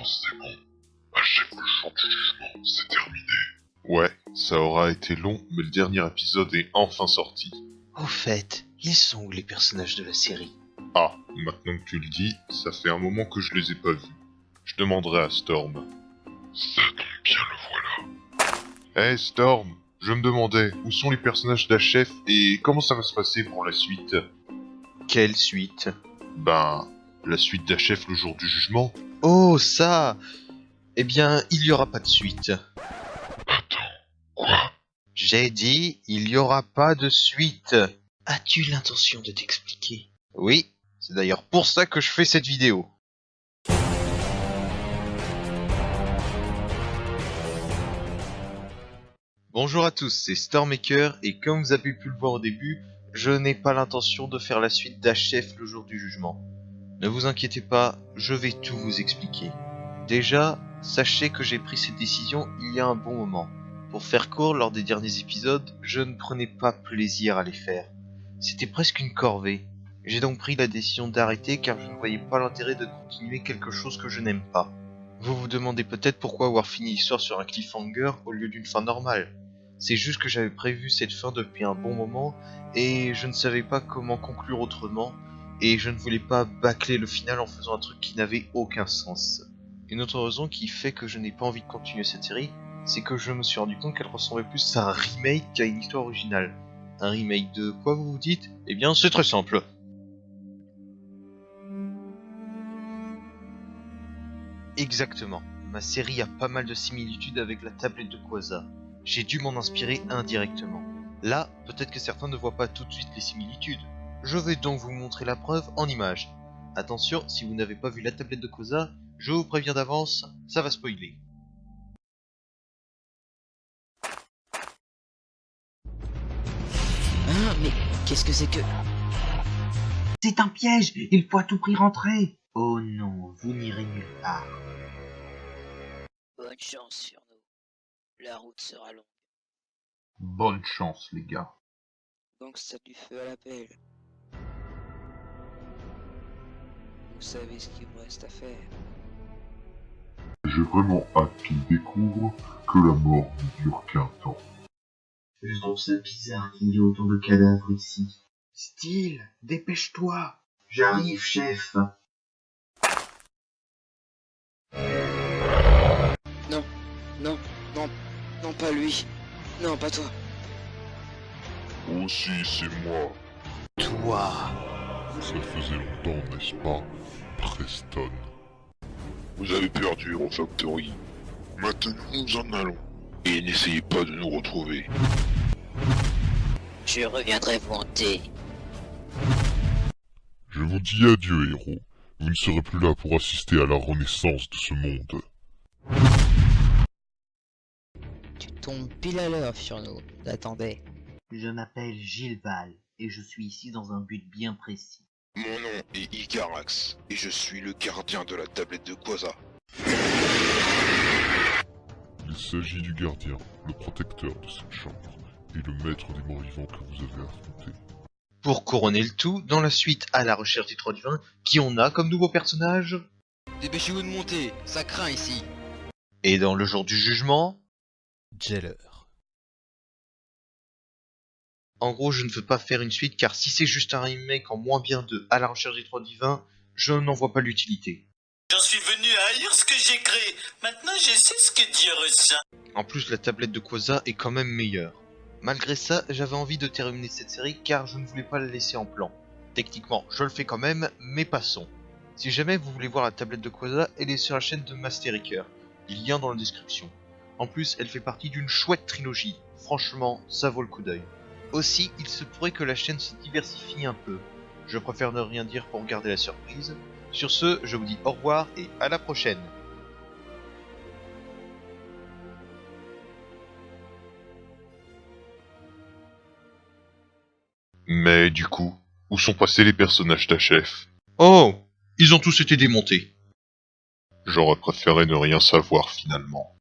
c'est bon. Achève le jour du jugement, c'est terminé. Ouais, ça aura été long, mais le dernier épisode est enfin sorti. Au fait, ils sont où les personnages de la série? Ah, maintenant que tu le dis, ça fait un moment que je les ai pas vus. Je demanderai à Storm. Ça tombe bien, le voilà. Hey Storm, je me demandais, où sont les personnages d'Achef et comment ça va se passer pour la suite? Quelle suite? Ben, la suite d'Achef le jour du jugement? Oh, ça! Eh bien, il y aura pas de suite. Attends, quoi? J'ai dit, il y aura pas de suite. As-tu l'intention de t'expliquer? Oui, c'est d'ailleurs pour ça que je fais cette vidéo. Bonjour à tous, c'est Stormmaker et comme vous avez pu le voir au début, je n'ai pas l'intention de faire la suite d'Achef le jour du jugement. Ne vous inquiétez pas, je vais tout vous expliquer. Déjà, sachez que j'ai pris cette décision il y a un bon moment. Pour faire court, lors des derniers épisodes, je ne prenais pas plaisir à les faire. C'était presque une corvée. J'ai donc pris la décision d'arrêter car je ne voyais pas l'intérêt de continuer quelque chose que je n'aime pas. Vous vous demandez peut-être pourquoi avoir fini l'histoire sur un cliffhanger au lieu d'une fin normale. C'est juste que j'avais prévu cette fin depuis un bon moment et je ne savais pas comment conclure autrement et je ne voulais pas bâcler le final en faisant un truc qui n'avait aucun sens. Une autre raison qui fait que je n'ai pas envie de continuer cette série, c'est que je me suis rendu compte qu'elle ressemblait plus à un remake qu'à une histoire originale. Un remake de quoi vous vous dites? Eh bien c'est très simple. Exactement. Ma série a pas mal de similitudes avec la tablette de Quasar. J'ai dû m'en inspirer indirectement. Là, peut-être que certains ne voient pas tout de suite les similitudes. Je vais donc vous montrer la preuve en images. Attention, si vous n'avez pas vu la tablette de Quasar, je vous préviens d'avance, ça va spoiler. Hein, mais qu'est-ce que c'est que... C'est un piège, il faut à tout prix rentrer. Oh non, vous n'irez nulle part. Bonne chance sur nous. La route sera longue. Bonne chance, les gars. Donc ça du feu à la pelle. Vous savez ce qu'il me reste à faire. J'ai vraiment hâte qu'il découvre que la mort ne dure qu'un temps. Je trouve ça bizarre qu'il y ait autant de cadavres ici. Style, dépêche-toi. J'arrive, chef. Non, non, non, non pas lui. Non, pas toi. Aussi, c'est moi. Toi. Ça faisait longtemps, n'est-ce pas, Preston? Vous avez perdu Hero Factory. Maintenant, nous en allons. Et n'essayez pas de nous retrouver. Je reviendrai vous hanter. Je vous dis adieu, héros. Vous ne serez plus là pour assister à la renaissance de ce monde. Tu tombes pile à l'heure sur nous. J'attendais. Je m'appelle Gilles Val et je suis ici dans un but bien précis. Mon nom est Igarax, et je suis le gardien de la tablette de Quasar. Il s'agit du gardien, le protecteur de cette chambre, et le maître des morts-vivants que vous avez affronté. Pour couronner le tout, dans la suite à la recherche des trois divins, qui on a comme nouveau personnage? Dépêchez-vous de monter, ça craint ici. Et dans le jour du jugement? Jailer. En gros, je ne veux pas faire une suite car si c'est juste un remake en moins bien de À la recherche des trois divins, je n'en vois pas l'utilité. J'en suis venu à haïr ce que j'ai créé. Maintenant, je sais ce que Dieu ressent. En plus, la tablette de Quasar est quand même meilleure. Malgré ça, j'avais envie de terminer cette série car je ne voulais pas la laisser en plan. Techniquement, je le fais quand même, mais passons. Si jamais vous voulez voir la tablette de Quasar, elle est sur la chaîne de Masteriker. Lien dans la description. En plus, elle fait partie d'une chouette trilogie. Franchement, ça vaut le coup d'œil. Aussi, il se pourrait que la chaîne se diversifie un peu. Je préfère ne rien dire pour garder la surprise. Sur ce, je vous dis au revoir et à la prochaine. Mais du coup, où sont passés les personnages d'Achef? Oh, ils ont tous été démontés. J'aurais préféré ne rien savoir finalement.